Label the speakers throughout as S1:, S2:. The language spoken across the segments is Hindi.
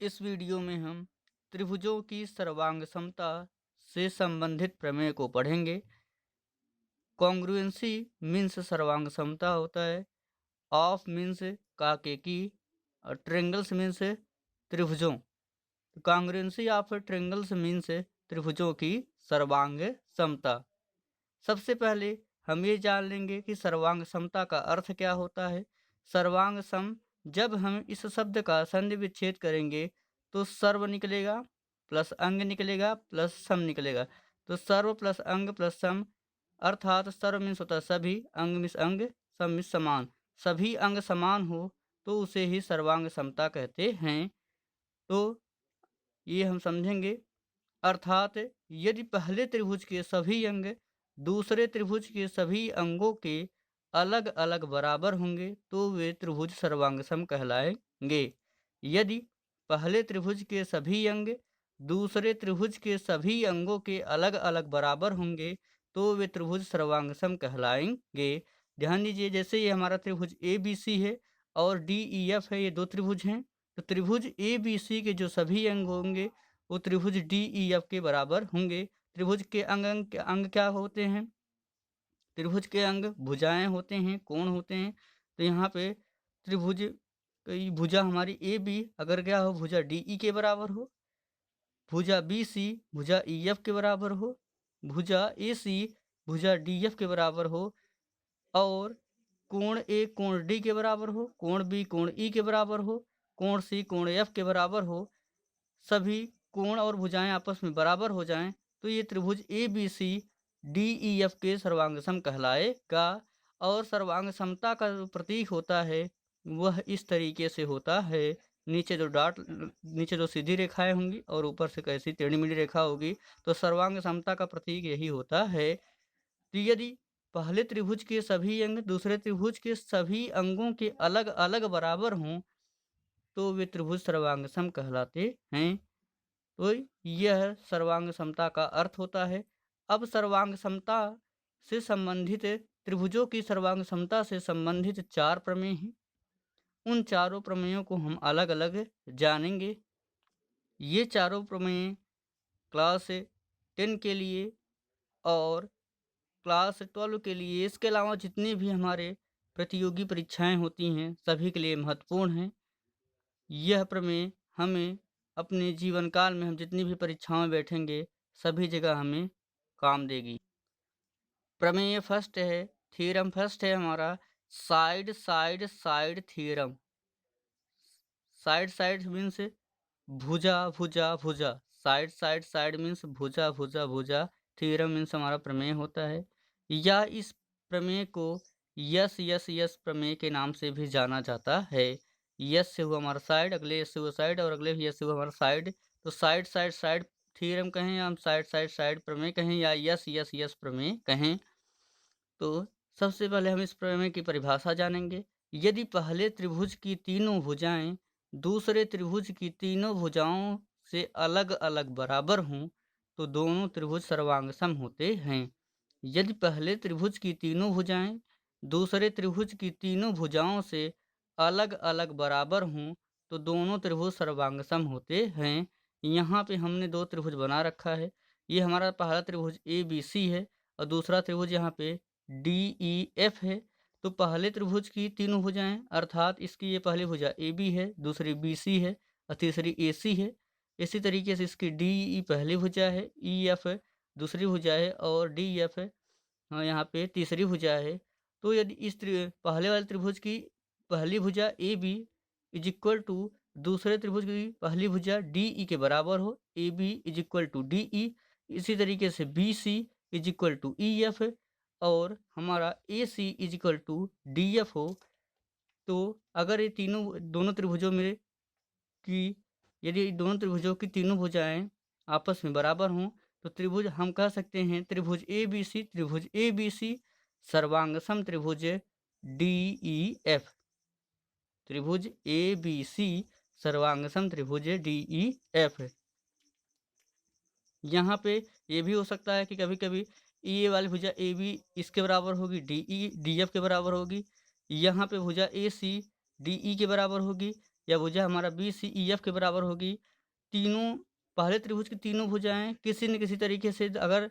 S1: इस वीडियो में हम त्रिभुजों की सर्वांग समता से संबंधित प्रमेय को पढ़ेंगे। कॉन्ग्रुएंसी मीन्स सर्वांग समता होता है, ऑफ मीन्स काकेकी और ट्रेंगल्स मीन्स त्रिभुजों। कॉन्ग्रुएंसी ऑफ ट्रेंगल्स मीन्स त्रिभुजों की सर्वांग समता। सबसे पहले हम ये जान लेंगे कि सर्वांग समता का अर्थ क्या होता है। सर्वांग सम, जब हम इस शब्द का संधि विच्छेद करेंगे तो सर्व निकलेगा प्लस अंग निकलेगा प्लस सम निकलेगा। तो सर्व प्लस अंग प्लस सम, अर्थात सर्व मीन्स होता है सभी, अंग मीन्स अंग, सम मीन्स समान। सभी अंग समान हो तो उसे ही सर्वांग समता कहते हैं। तो ये हम समझेंगे। अर्थात यदि पहले त्रिभुज के सभी अंग दूसरे त्रिभुज के सभी अंगों के अलग अलग बराबर होंगे तो वे त्रिभुज सर्वांगसम कहलाएंगे। यदि पहले त्रिभुज के सभी अंग दूसरे त्रिभुज के सभी अंगों के अलग अलग बराबर होंगे तो वे त्रिभुज सर्वांगसम कहलाएंगे। ध्यान दीजिए, जैसे ये हमारा त्रिभुज ए बी सी है और डी ई एफ है, ये दो त्रिभुज हैं। तो त्रिभुज ए बी सी के जो सभी अंग होंगे वो त्रिभुज डी ई एफ के बराबर होंगे। त्रिभुज के अंग क्या होते हैं? त्रिभुज के अंग भुजाएं होते हैं, कोण होते हैं। तो यहाँ पे त्रिभुज की भुजा हमारी ए बी अगर क्या हो, भुजा डी ई के बराबर हो, भुजा बी सी भुजा ई एफ के बराबर हो, भुजा ए सी भुजा डी एफ के बराबर हो, और कोण ए कोण डी के बराबर हो, कोण बी कोण ई के बराबर हो, कोण सी कोण एफ के बराबर हो, सभी कोण और भुजाएं आपस में बराबर हो जाएं तो ये त्रिभुज A B C D E F के सर्वांगसम कहलाएगा। और सर्वांग समता का जो प्रतीक होता है वह इस तरीके से होता है। नीचे जो सीधी रेखाएं होंगी और ऊपर से कैसी टेढ़ी मेढ़ी रेखा होगी, तो सर्वांग समता का प्रतीक यही होता है। तो यदि पहले त्रिभुज के सभी अंग दूसरे त्रिभुज के सभी अंगों के अलग अलग बराबर हों तो वे त्रिभुज सर्वांगसम कहलाते हैं। तो यह सर्वांग समता का अर्थ होता है। अब सर्वांग समता से संबंधित त्रिभुजों की सर्वांग समता से संबंधित चार प्रमेय हैं। उन चारों प्रमेयों को हम अलग अलग जानेंगे। ये चारों प्रमेय क्लास 10 के लिए और क्लास 12 के लिए, इसके अलावा जितनी भी हमारे प्रतियोगी परीक्षाएं होती हैं सभी के लिए महत्वपूर्ण हैं। यह प्रमेय हमें अपने जीवन काल में हम जितनी भी परीक्षाओं में बैठेंगे सभी जगह हमें काम देगी। प्रमेय फर्स्ट है, थ्योरम फर्स्ट है हमारा side side side theorem. Side side means भुजा भुजा भुजा, साइड साइड साइड मीन्स भुजा भुजा भुजा, थ्योरम मीन्स हमारा प्रमेय होता है। या इस प्रमेय को यस यस यस प्रमेय के नाम से भी जाना जाता है। यस से हुआ हमारा साइड, अगले यस से हुआ साइड और अगले यस से हुआ हमारा साइड। तो साइड साइड साइड थ्योरम कहें या हम साइड साइड साइड प्रमेय कहें या यस यस यस प्रमेय कहें। तो सबसे पहले हम इस प्रमेय की परिभाषा जानेंगे। यदि पहले त्रिभुज की तीनों भुजाएं दूसरे त्रिभुज की तीनों भुजाओं से अलग अलग बराबर हों तो दोनों त्रिभुज सर्वांगसम होते हैं। यदि पहले त्रिभुज की तीनों भुजाएं दूसरे त्रिभुज की तीनों भुजाओं से अलग अलग बराबर हों तो दोनों त्रिभुज सर्वांगसम होते हैं। यहाँ पे हमने दो त्रिभुज बना रखा है। ये हमारा पहला त्रिभुज ए बी सी है और दूसरा त्रिभुज यहाँ पे डी ई एफ है। तो पहले त्रिभुज की तीनों भुजाएं, अर्थात इसकी ये पहली भुजा ए बी है, दूसरी बी सी है और तीसरी ए सी है। इसी तरीके से इसकी डी ई पहली भुजा है, ई एफ दूसरी भुजा है और डी एफ यहाँ पे तीसरी भुजा है। तो यदि इस पहले वाले त्रिभुज की पहली भुजा A B is equal to दूसरे त्रिभुज की पहली भुजा डी ई के बराबर हो, A B is equal to D E, इसी तरीके से B C is equal to E F और हमारा A C is equal to D F हो, तो अगर ये दोनों त्रिभुजों में की यदि दोनों त्रिभुजों की तीनों भुजाएं आपस में बराबर हों तो त्रिभुज हम कह सकते हैं त्रिभुज ए बी सी सर्वांगसम त्रिभुज डी ई एफ। त्रिभुज ए बी सी सर्वांगसम त्रिभुज डी ई एफ। यहाँ पे ये भी हो सकता है कि कभी कभी ये वाली भुजा ए बी इसके बराबर होगी, डी ई डी एफ के बराबर होगी। यहाँ पे भुजा ए सी डी ई के बराबर होगी। या भुजा हमारा BCEF के बराबर होगी। तीनों पहले त्रिभुज की तीनों भुजाएँ किसी न किसी तरीके से अगर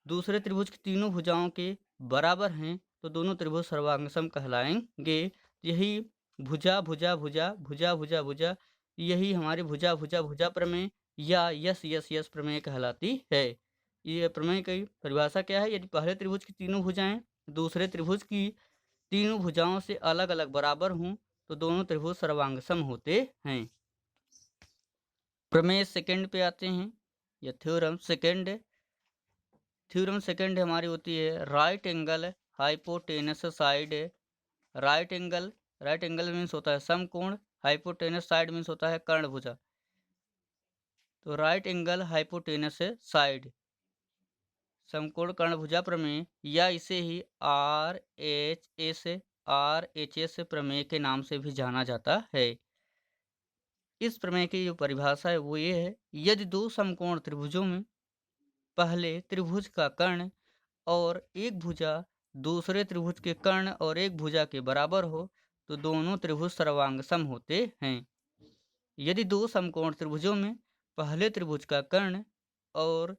S1: दूसरे त्रिभुज की तीनों भुजाओं के बराबर हैं, तो दोनों त्रिभुज सर्वांगसम कहलाएँगे। यही भुजा, भुजा, भुजा, भुजा, भुजा, भुजा, यही हमारी भुजा, भुजा, भुजा प्रमेय या यस, यस, यस प्रमेय कहलाती है। ये प्रमेय की परिभाषा क्या है? यदि पहले त्रिभुज की तीनों भुजाएँ दूसरे त्रिभुज की तीनों भुजाओं से अलग-अलग बराबर हों, तो दोनों त्रिभुज सर्वांगसम होते हैं। प्रमेय सेकंड पे आते हैं, या थ्योरम सेकंड। थ्योरम सेकंड हमारी होती है right angle hypotenuse side. Right angle means होता है समकोण, हाइपोटेनस साइड मीन्स होता है कर्णभुजा। तो राइट एंगल हाइपोटेनस साइड समकोण कर्णभुजा प्रमेय, या इसे ही RHS प्रमेय के नाम से भी जाना जाता है। इस प्रमेय की जो परिभाषा है वो ये है, यदि दो समकोण त्रिभुजों में पहले त्रिभुज का कर्ण और एक भुजा दूसरे त्रिभुज के कर्ण और एक भुजा के बराबर हो, तो दोनों त्रिभुज सर्वांगसम होते हैं। यदि दो समकोण त्रिभुजों में पहले त्रिभुज का कर्ण और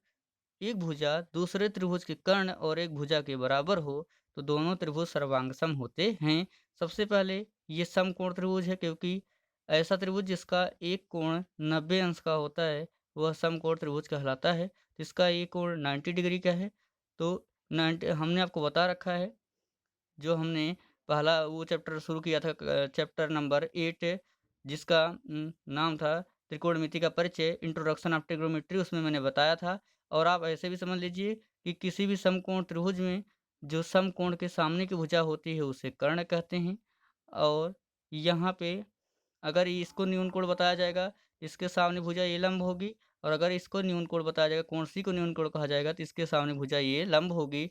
S1: एक भुजा दूसरे त्रिभुज के कर्ण और एक भुजा के बराबर हो, तो दोनों त्रिभुज सर्वांगसम होते हैं। सबसे पहले ये समकोण त्रिभुज है, क्योंकि ऐसा त्रिभुज जिसका एक कोण 90 अंश का होता है वह समकोण त्रिभुज कहलाता है। तो इसका ये कोण 90 डिग्री का है। तो 90 हमने आपको बता रखा है, जो हमने पहला वो चैप्टर शुरू किया था, चैप्टर नंबर 8, जिसका नाम था त्रिकोणमिति का परिचय, इंट्रोडक्शन ऑफ ट्रिग्नोमेट्री। उसमें मैंने बताया था। और आप ऐसे भी समझ लीजिए कि किसी भी समकोण त्रिभुज में जो समकोण के सामने की भुजा होती है उसे कर्ण कहते हैं। और यहाँ पे अगर इसको न्यून कोण बताया जाएगा, इसके सामने भुजा ये लंब होगी। और अगर इसको न्यून कोण बताया जाएगा, कोण सी को न्यून कोण कहा जाएगा, तो इसके सामने भुजा ये लंब होगी।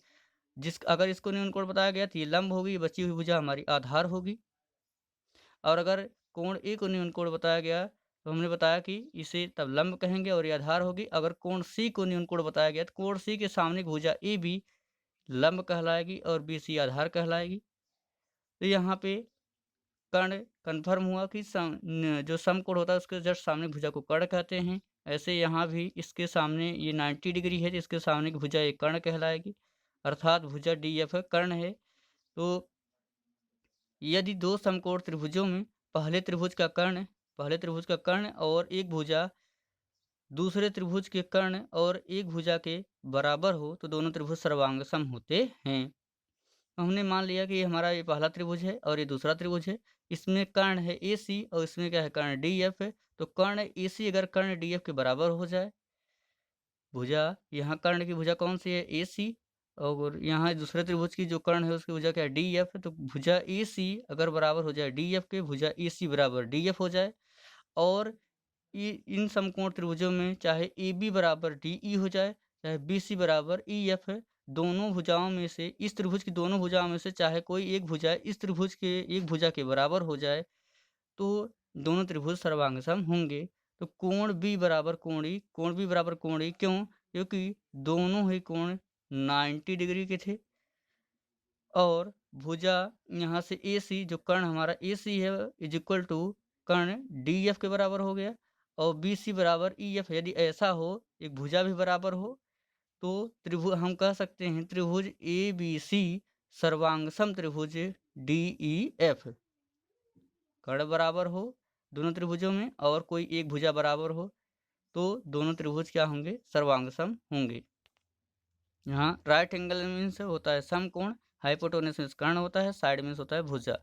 S1: अगर इसको न्यून कोण बताया गया तो ये लंब होगी, बची हुई भुजा हमारी आधार होगी। और अगर कोण ए को न्यून कोण बताया गया तो हमने बताया कि इसे तब लंब कहेंगे और ये आधार होगी। अगर कोण सी को न्यून कोण बताया गया तो कोण सी के सामने की भुजा ए बी लंब कहलाएगी और बी सी आधार कहलाएगी। तो यहाँ पे कर्ण कन्फर्म हुआ कि जो समकोण होता है उसके जस्ट सामने भुजा को कर्ण कहते हैं। ऐसे यहाँ भी इसके सामने ये 90 डिग्री है, जिसके सामने की भुजा एक कर्ण कहलाएगी, अर्थात भुजा DF कर्ण है। तो यदि दो समकोण त्रिभुजों में पहले त्रिभुज का कर्ण और एक भुजा दूसरे त्रिभुज के कर्ण और एक भुजा के बराबर हो, तो दोनों त्रिभुज सर्वांगसम होते हैं। हमने मान लिया कि हमारा ये पहला त्रिभुज है और ये दूसरा त्रिभुज है। इसमें कर्ण है AC और इसमें क्या है, कर्ण DF है। तो कर्ण AC अगर कर्ण DF के बराबर हो जाए, भुजा यहाँ कर्ण की भुजा कौन सी है, AC, और यहाँ दूसरे त्रिभुज की जो कर्ण है उसकी भुजा क्या है, DF है। तो भुजा AC अगर बराबर हो जाए DF के, भुजा AC बराबर DF हो जाए, और इन समकोण त्रिभुजों में चाहे AB बराबर DE हो जाए, चाहे BC बराबर EF है, दोनों भुजाओं में से इस त्रिभुज की दोनों भुजाओं में से चाहे कोई एक भुजा इस त्रिभुज के एक भुजा के बराबर हो जाए, तो दोनों त्रिभुज सर्वांगसम होंगे। तो कोण B बराबर कोण E क्यों? क्योंकि दोनों ही कोण 90 डिग्री के थे। और भुजा यहाँ से AC, जो कर्ण हमारा AC है, इज इक्वल टू कर्ण DF के बराबर हो गया, और BC बराबर EF। यदि ऐसा हो, एक भुजा भी बराबर हो, तो त्रिभुज हम कह सकते हैं त्रिभुज ABC सर्वांगसम त्रिभुज DEF। कर्ण बराबर हो दोनों त्रिभुजों में और कोई एक भुजा बराबर हो, तो दोनों त्रिभुज क्या होंगे, सर्वांगसम होंगे। यहाँ राइट एंगल मीन्स होता है समकोण, हाइपोटेनस मीन्स कर्ण होता है, साइड मीन्स होता है भुजा।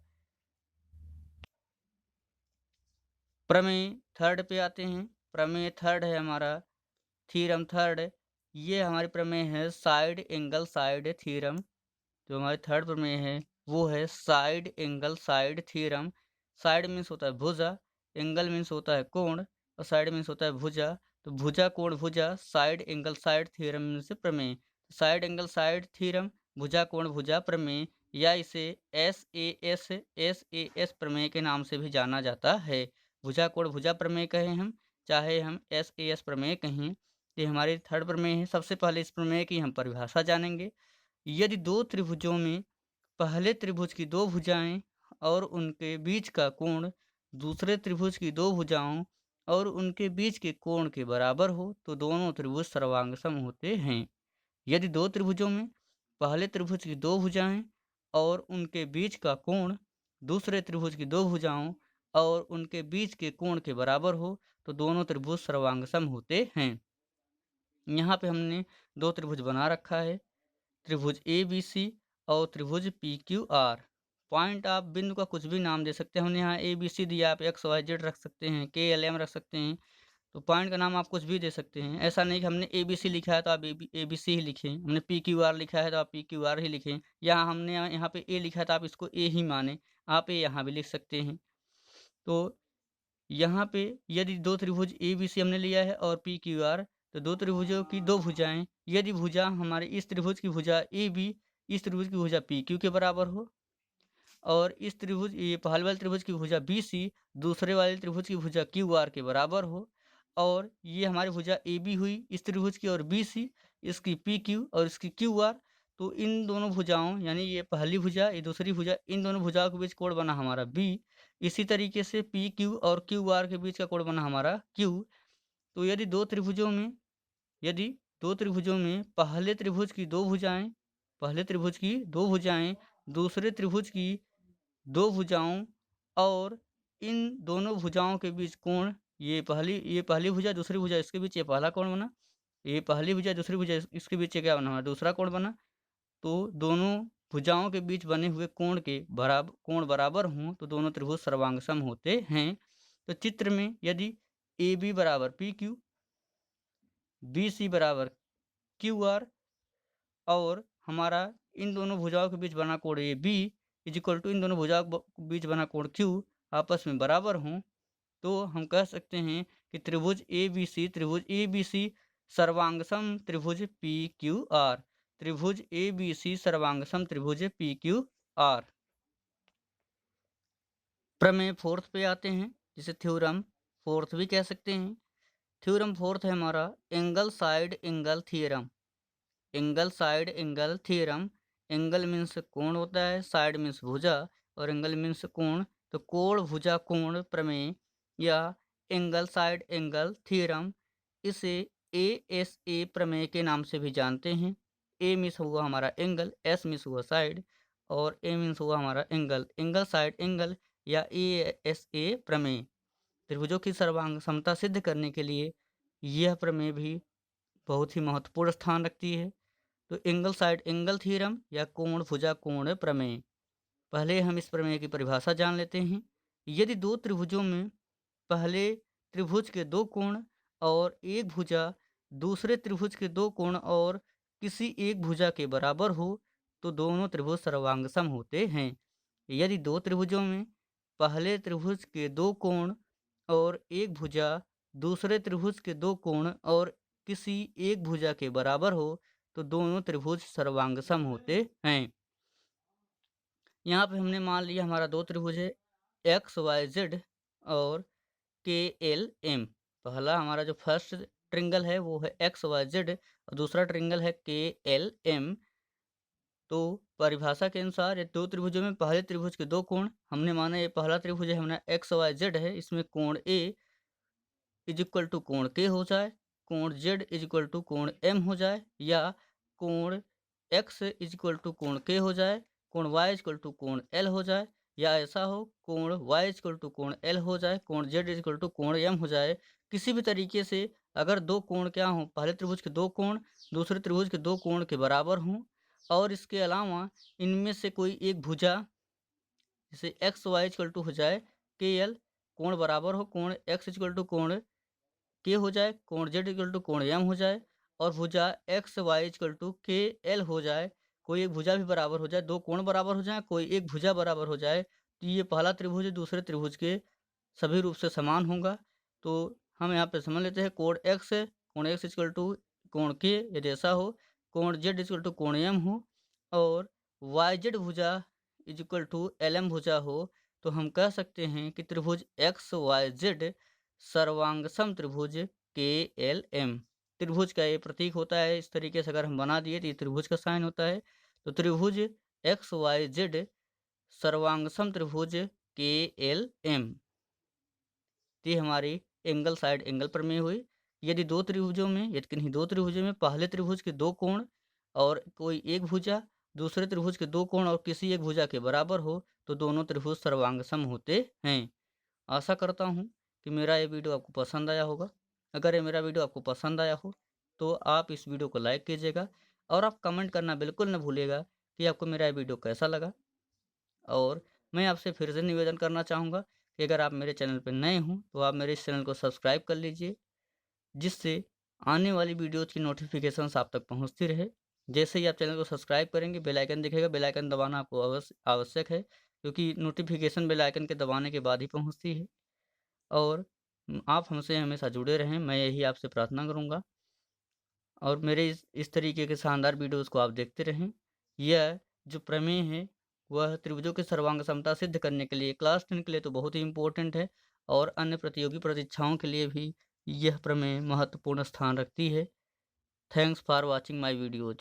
S1: प्रमेय थर्ड पे आते हैं। प्रमेय थर्ड है हमारा थ्योरम थर्ड। ये हमारी प्रमेय है साइड एंगल साइड थ्योरम। जो हमारी थर्ड प्रमेय है वो है side angle side theorem. Side means होता है भुजा, एंगल मीन्स होता है कोण, और साइड मीन्स होता है भुजा। तो भुजा कोण भुजा, side angle side theorem means प्रमेय। साइड एंगल साइड थ्योरम, भुजा कोण भुजा प्रमेय, या इसे SAS प्रमेय के नाम से भी जाना जाता है। भुजा कोण भुजा प्रमेय कहें हम, चाहे हम SAS प्रमेय कहें। ये हमारी थर्ड प्रमेय है। सबसे पहले इस प्रमेय की हम परिभाषा जानेंगे। यदि दो त्रिभुजों में पहले त्रिभुज की दो भुजाएं और उनके बीच का कोण दूसरे त्रिभुज की दो भुजाओं और उनके बीच के कोण के बराबर हो तो दोनों त्रिभुज सर्वांगसम होते हैं। यदि दो त्रिभुजों में पहले त्रिभुज की दो भुजाएं और उनके बीच का कोण दूसरे त्रिभुज की दो भुजाओं और उनके बीच के कोण के बराबर हो तो दोनों त्रिभुज सर्वांगसम होते हैं। यहाँ पे हमने दो त्रिभुज बना रखा है, त्रिभुज ए बी सी और त्रिभुज पी क्यू आर। पॉइंट आप बिंदु का कुछ भी नाम दे सकते हैं। हमने यहाँ ए बी सी दिया, आप एक्स वाई जेड रख सकते हैं, के एल एम रख सकते हैं। तो पॉइंट का नाम आप कुछ भी दे सकते हैं। ऐसा नहीं कि हमने ए बी सी लिखा है तो आप ए बी सी ही लिखें, हमने पी क्यू आर लिखा है तो आप पी क्यू आर ही लिखें, या हमने यहाँ पे ए लिखा है तो आप इसको ए ही माने, आप ए यहाँ भी लिख सकते हैं। तो यहाँ पे यदि दो त्रिभुज ए बी सी हमने लिया है और पी क्यू आर, तो दो त्रिभुजों की दो भुजाएं, यदि भुजा हमारे इस त्रिभुज की भुजा ए बी इस त्रिभुज की भुजा पी क्यू के बराबर हो और इस त्रिभुज ये पहले वाले त्रिभुज की भुजा बी सी दूसरे वाले त्रिभुज की भुजा क्यू आर के बराबर हो, और ये हमारी भुजा ए बी हुई इस त्रिभुज की और बी सी इसकी पी क्यू और इसकी क्यू आर, तो इन दोनों भुजाओं यानी ये पहली भुजा ये दूसरी भुजा, इन दोनों भुजाओं के बीच कोण बना हमारा बी। इसी तरीके से पी क्यू और क्यू आर के बीच का कोण बना हमारा क्यू। तो यदि दो त्रिभुजों में पहले त्रिभुज की दो भुजाएं दूसरे त्रिभुज की दो भुजाओं और इन दोनों भुजाओं के बीच कोण, ये पहली भुजा दूसरी भुजा इसके बीच ये पहला कोण बना, ये पहली भुजा दूसरी भुजा इसके बीच ये क्या बना हमारा दूसरा कोण बना। तो दोनों भुजाओं के बीच बने हुए कोण बराबर हों तो दोनों त्रिभुज सर्वांगसम होते हैं। तो चित्र में यदि ए बी बराबर पी क्यू, बी सी बराबर क्यू आर और हमारा इन दोनों भुजाओं के बीच बना कोण A B is equal to इन दोनों भुजाओं के बीच बना कोण क्यू आपस में बराबर हों, तो हम कह सकते हैं कि त्रिभुज ए बी सी सर्वांगसम त्रिभुज पी क्यू आर, त्रिभुज ए बी सी सर्वांगसम त्रिभुज पी क्यू आर। प्रमेय फोर्थ पे आते हैं, जिसे थ्योरम फोर्थ भी कह सकते हैं। थ्योरम फोर्थ है हमारा angle side angle theorem. Angle side angle theorem, angle means कोण होता है, साइड मीन्स भुजा और एंगल मीन्स कोण, तो कोण भुजा कोण प्रमेय या एंगल साइड एंगल थ्योरम, इसे ए प्रमेय के नाम से भी जानते हैं। ए मीन्स हुआ हमारा एंगल, एस मीन्स हुआ साइड और ए मीन्स हुआ हमारा एंगल, एंगल साइड एंगल या ए प्रमेय। त्रिभुजों की सर्वांग समता सिद्ध करने के लिए यह प्रमेय भी बहुत ही महत्वपूर्ण स्थान रखती है। तो एंगल साइड एंगल थ्योरम या कोण भुजा कोण प्रमेय, पहले हम इस प्रमेय की परिभाषा जान लेते हैं। यदि दो त्रिभुजों में पहले त्रिभुज के दो कोण और एक भुजा दूसरे त्रिभुज के दो कोण और किसी एक भुजा के बराबर हो तो दोनों त्रिभुज सर्वांगसम होते हैं। यदि दो त्रिभुजों में पहले त्रिभुज के दो कोण और एक भुजा दूसरे त्रिभुज के दो कोण और किसी एक भुजा के बराबर हो तो दोनों त्रिभुज सर्वांगसम होते हैं। यहाँ पे हमने मान लिया हमारा दो त्रिभुज है एक्स वाई जेड और के एल एम। पहला हमारा जो फर्स्ट ट्रिंगल है वो है एक्स वाई जेड और दूसरा ट्रिंगल है के एल एम। तो परिभाषा के अनुसार ये दो त्रिभुजों में पहले त्रिभुज के दो कोण, हमने माना ये पहला त्रिभुज है हमारा एक्स वाई जेड है, इसमें कोण ए इज इक्वल टू कोण के हो जाए, कोण जेड इज इक्वल टू कोण एम हो जाए, या कोण एक्स इज इक्वल टू कोण के हो जाए, कोण वाई इज इक्वल टू कोण एल हो जाए, या ऐसा हो कोण वाई इज इक्वल टू कोण एल हो जाए, कोण जेड इज इक्वल टू कोण एम हो जाए। किसी भी तरीके से अगर दो कोण क्या हों, पहले त्रिभुज के दो कोण दूसरे त्रिभुज के दो कोण के बराबर हों और इसके अलावा इनमें से कोई एक भुजा जैसे एक्स वाई इक्वल टू हो जाए के एल, कोण बराबर हो, कोण एक्स इक्वल टू कोण के हो जाए, कोण जेड इक्वल टू कोण एम हो जाए और भुजा एक्स वाई इक्वल टू के एल हो जाए, कोई एक भुजा भी बराबर हो जाए, दो कोण बराबर हो जाए, कोई एक भुजा बराबर हो जाए, तो ये पहला त्रिभुज दूसरे त्रिभुज के सभी रूप से समान होगा। तो हम यहाँ पे समझ लेते हैं कोण एक्स इक्वल टू कोण के यदि ऐसा हो, कोण जेड इक्वल टू कोण एम हो और वाई जेड भुजा is equal to L M भुजा हो, तो हम कह सकते हैं कि त्रिभुज एक्स वाई जेड सर्वांगसम त्रिभुज के एल एम। त्रिभुज का ये प्रतीक होता है, इस तरीके से अगर हम बना दिए तो ये त्रिभुज का साइन होता है। तो त्रिभुज एक्स वाई जेड सर्वांगसम त्रिभुज के एल एम। ती हमारी एंगल साइड एंगल प्रमेय हुई। यदि दो त्रिभुजों में यदि किन्हीं दो त्रिभुजों में पहले त्रिभुज के दो कोण और कोई एक भुजा दूसरे त्रिभुज के दो कोण और किसी एक भुजा के बराबर हो तो दोनों त्रिभुज सर्वांगसम होते हैं। आशा करता हूँ कि मेरा ये वीडियो आपको पसंद आया होगा। अगर ये मेरा वीडियो आपको पसंद आया हो तो आप इस वीडियो को लाइक कीजिएगा और आप कमेंट करना बिल्कुल न भूलिएगा कि आपको मेरा ये वीडियो कैसा लगा। और मैं आपसे फिर से निवेदन करना चाहूँगा कि अगर आप मेरे चैनल पर नए हों तो आप मेरे इस चैनल को सब्सक्राइब कर लीजिए, जिससे आने वाली वीडियोज़ की नोटिफ़िकेशंस आप तक पहुँचती रहे। जैसे ही आप चैनल को सब्सक्राइब करेंगे बेल आइकन दिखेगा, बेल आइकन दबाना आपको आवश्यक है, क्योंकि नोटिफ़िकेशन बेल आइकन के दबाने के बाद ही पहुँचती है। और आप हमसे हमेशा जुड़े रहें, मैं यही आपसे प्रार्थना करूँगा। और मेरे इस तरीके के शानदार वीडियोज़ को आप देखते रहें। यह जो प्रमेय है वह त्रिभुजों की सर्वांग समता सिद्ध करने के लिए क्लास 10 के लिए तो बहुत ही इम्पोर्टेंट है और अन्य प्रतियोगी परीक्षाओं के लिए भी यह प्रमेय महत्वपूर्ण स्थान रखती है। Thanks for watching my videos.